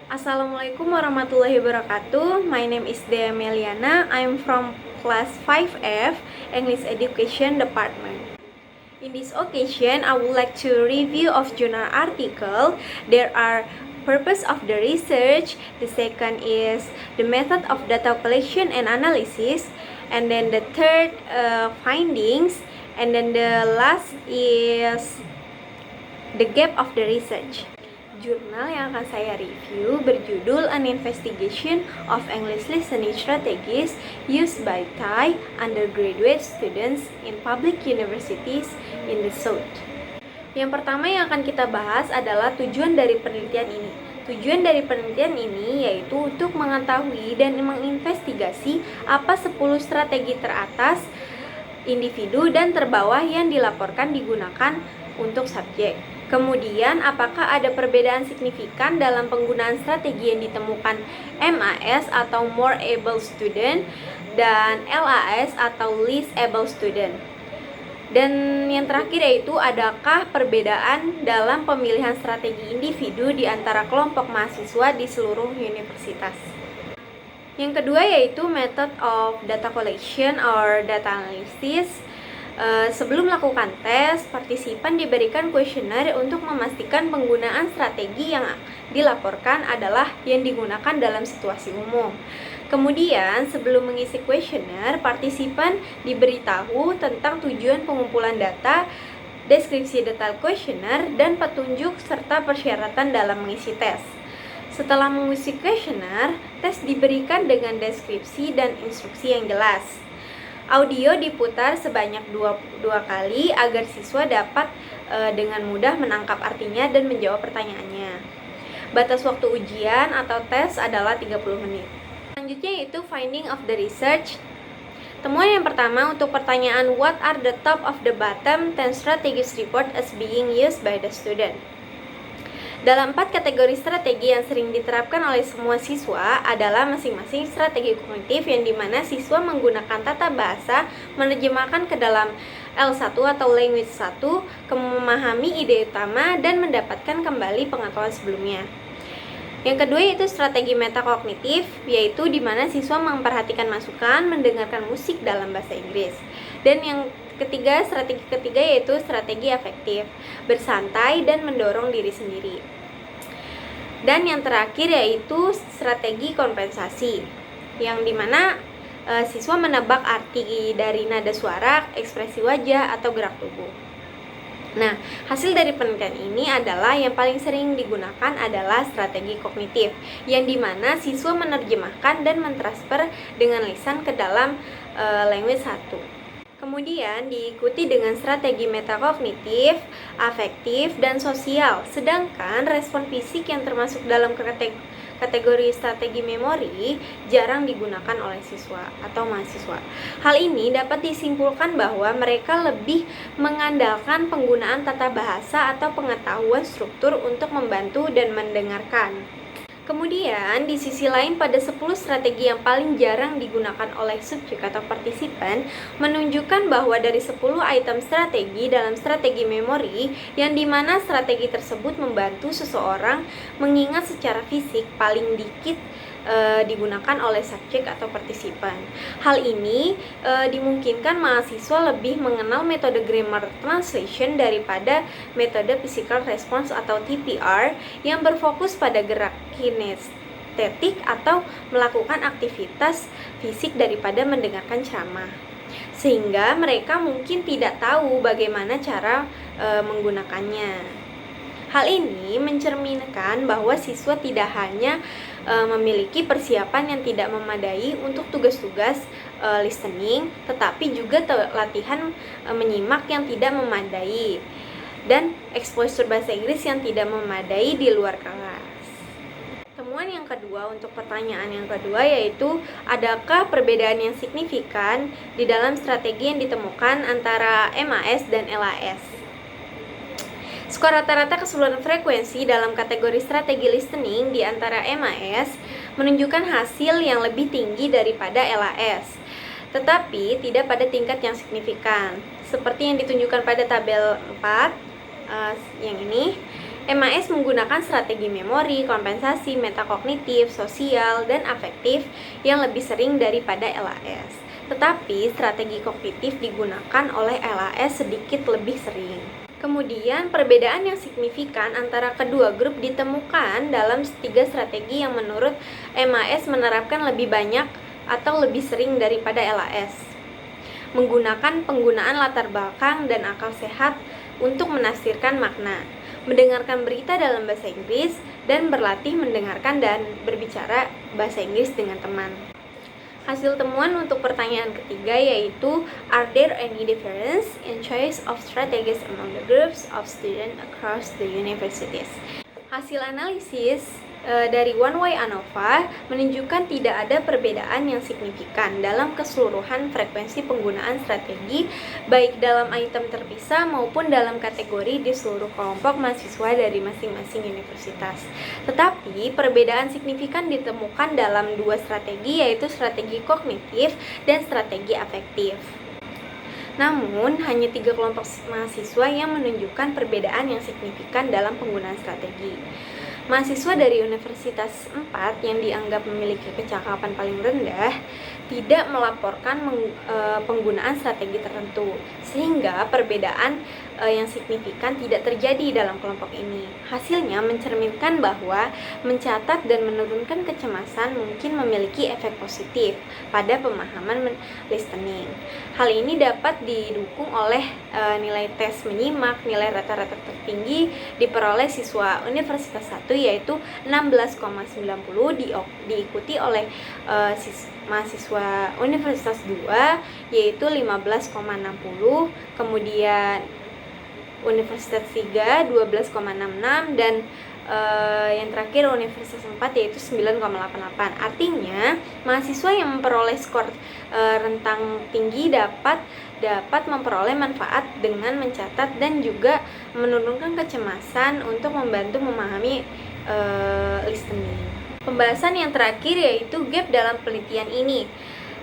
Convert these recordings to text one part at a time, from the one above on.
Assalamualaikum warahmatullahi wabarakatuh. My name is Dea Meliana. I'm from class 5F, English Education Department. In this occasion, I would like to review of journal article. There are purpose of the research. The second is the method of data collection and analysis. And then the third findings. And then the last is the gap of the research. Jurnal yang akan saya review berjudul An Investigation of English Listening Strategies Used by Thai Undergraduate Students in Public Universities in the South. Yang pertama yang akan kita bahas adalah tujuan dari penelitian ini. Tujuan dari penelitian ini yaitu untuk mengetahui dan menginvestigasi apa 10 strategi teratas, individu, dan terbawah yang dilaporkan digunakan untuk subjek. Kemudian, apakah ada perbedaan signifikan dalam penggunaan strategi yang ditemukan MAS atau More Able Student dan LAS atau Least Able Student. Dan yang terakhir yaitu adakah perbedaan dalam pemilihan strategi individu di antara kelompok mahasiswa di seluruh universitas. Yang kedua yaitu Method of Data Collection or Data Analysis. Sebelum melakukan tes, partisipan diberikan kuesioner untuk memastikan penggunaan strategi yang dilaporkan adalah yang digunakan dalam situasi umum. Kemudian, sebelum mengisi kuesioner, partisipan diberitahu tentang tujuan pengumpulan data, deskripsi detail kuesioner, dan petunjuk serta persyaratan dalam mengisi tes. Setelah mengisi kuesioner, tes diberikan dengan deskripsi dan instruksi yang jelas. Audio diputar sebanyak dua kali agar siswa dapat dengan mudah menangkap artinya dan menjawab pertanyaannya. Batas waktu ujian atau tes adalah 30 menit. Selanjutnya yaitu finding of the research. Temuan yang pertama untuk pertanyaan what are the top of the bottom 10 strategies report as being used by the student. Dalam 4 kategori strategi yang sering diterapkan oleh semua siswa adalah masing-masing strategi kognitif yang dimana siswa menggunakan tata bahasa menerjemahkan ke dalam L1 atau language 1, memahami ide utama dan mendapatkan kembali pengetahuan sebelumnya. Yang kedua yaitu strategi metakognitif, yaitu dimana siswa memperhatikan masukan, mendengarkan musik dalam bahasa Inggris. Dan yang ketiga, strategi ketiga yaitu strategi afektif, bersantai dan mendorong diri sendiri. Dan yang terakhir yaitu strategi kompensasi, yang dimana siswa menebak arti dari nada suara, ekspresi wajah, atau gerak tubuh. Nah, hasil dari penelitian ini adalah yang paling sering digunakan adalah strategi kognitif, yang dimana siswa menerjemahkan dan mentransfer dengan lisan ke dalam language 1. Kemudian diikuti dengan strategi metakognitif, afektif, dan sosial. Sedangkan respon fisik yang termasuk dalam kategori strategi memori jarang digunakan oleh siswa atau mahasiswa. Hal ini dapat disimpulkan bahwa mereka lebih mengandalkan penggunaan tata bahasa atau pengetahuan struktur untuk membantu dan mendengarkan. Kemudian, di sisi lain pada 10 strategi yang paling jarang digunakan oleh subjek atau partisipan menunjukkan bahwa dari 10 item strategi dalam strategi memori yang dimana strategi tersebut membantu seseorang mengingat secara fisik paling dikit digunakan oleh subjek atau partisipan. Hal ini dimungkinkan mahasiswa lebih mengenal metode grammar translation daripada metode physical response atau TPR yang berfokus pada gerak kinestetik atau melakukan aktivitas fisik daripada mendengarkan ceramah. Sehingga mereka mungkin tidak tahu bagaimana cara menggunakannya. Hal ini mencerminkan bahwa siswa tidak hanya memiliki persiapan yang tidak memadai untuk tugas-tugas listening, tetapi juga latihan menyimak yang tidak memadai dan exposure bahasa Inggris yang tidak memadai di luar kelas. Temuan yang kedua untuk pertanyaan yang kedua yaitu adakah perbedaan yang signifikan di dalam strategi yang ditemukan antara MAS dan LAS. Skor rata-rata keseluruhan frekuensi dalam kategori strategi listening di antara MAS menunjukkan hasil yang lebih tinggi daripada LAS, tetapi tidak pada tingkat yang signifikan. Seperti yang ditunjukkan pada tabel 4 yang ini, MAS menggunakan strategi memori, kompensasi, metakognitif, sosial, dan afektif yang lebih sering daripada LAS. Tetapi strategi kognitif digunakan oleh LAS sedikit lebih sering. Kemudian, perbedaan yang signifikan antara kedua grup ditemukan dalam 3 strategi yang menurut MAS menerapkan lebih banyak atau lebih sering daripada LAS. Menggunakan penggunaan latar belakang dan akal sehat untuk menafsirkan makna, mendengarkan berita dalam bahasa Inggris, dan berlatih mendengarkan dan berbicara bahasa Inggris dengan teman. Hasil temuan untuk pertanyaan ketiga yaitu, are there any difference in choice of strategies among the groups of students across the universities? Hasil analisis dari One Way ANOVA menunjukkan tidak ada perbedaan yang signifikan dalam keseluruhan frekuensi penggunaan strategi, baik dalam item terpisah maupun dalam kategori di seluruh kelompok mahasiswa dari masing-masing universitas. Tetapi perbedaan signifikan ditemukan dalam 2 strategi, yaitu strategi kognitif dan strategi afektif. Namun, hanya 3 kelompok mahasiswa yang menunjukkan perbedaan yang signifikan dalam penggunaan strategi. Mahasiswa dari Universitas 4 yang dianggap memiliki kecakapan paling rendah tidak melaporkan penggunaan strategi tertentu, sehingga perbedaan yang signifikan tidak terjadi dalam kelompok ini. Hasilnya mencerminkan bahwa mencatat dan menurunkan kecemasan mungkin memiliki efek positif pada pemahaman listening. Hal ini dapat didukung oleh nilai tes menyimak. Nilai rata-rata tertinggi diperoleh siswa Universitas 1 yaitu 16,90, diikuti oleh mahasiswa Universitas 2 yaitu 15,60, kemudian Universitas 3 12,66, dan yang terakhir Universitas 4 yaitu 9,88. Artinya, mahasiswa yang memperoleh skor rentang tinggi dapat memperoleh manfaat dengan mencatat dan juga menurunkan kecemasan untuk membantu memahami listening. Pembahasan yang terakhir yaitu gap dalam penelitian ini.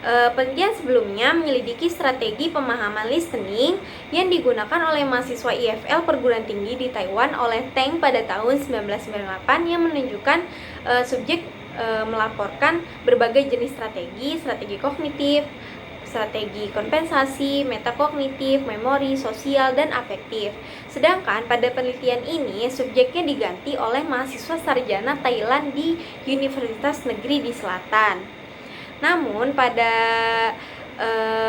Penelitian sebelumnya menyelidiki strategi pemahaman listening yang digunakan oleh mahasiswa IFL perguruan tinggi di Taiwan oleh Teng pada tahun 1998 yang menunjukkan subjek melaporkan berbagai jenis strategi kognitif, strategi kompensasi, metakognitif, memori, sosial, dan afektif. Sedangkan pada penelitian ini, subjeknya diganti oleh mahasiswa sarjana Thailand di Universitas Negeri di Selatan. Namun pada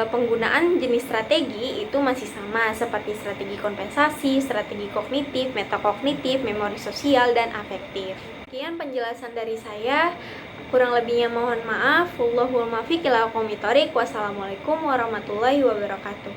penggunaan jenis strategi itu masih sama seperti strategi kompensasi, strategi kognitif, metakognitif, memori sosial, dan afektif. Sekian penjelasan dari saya. Kurang lebihnya mohon maaf. Wallahul muwaffiq ila aqwamit thoriq. Wassalamualaikum warahmatullahi wabarakatuh.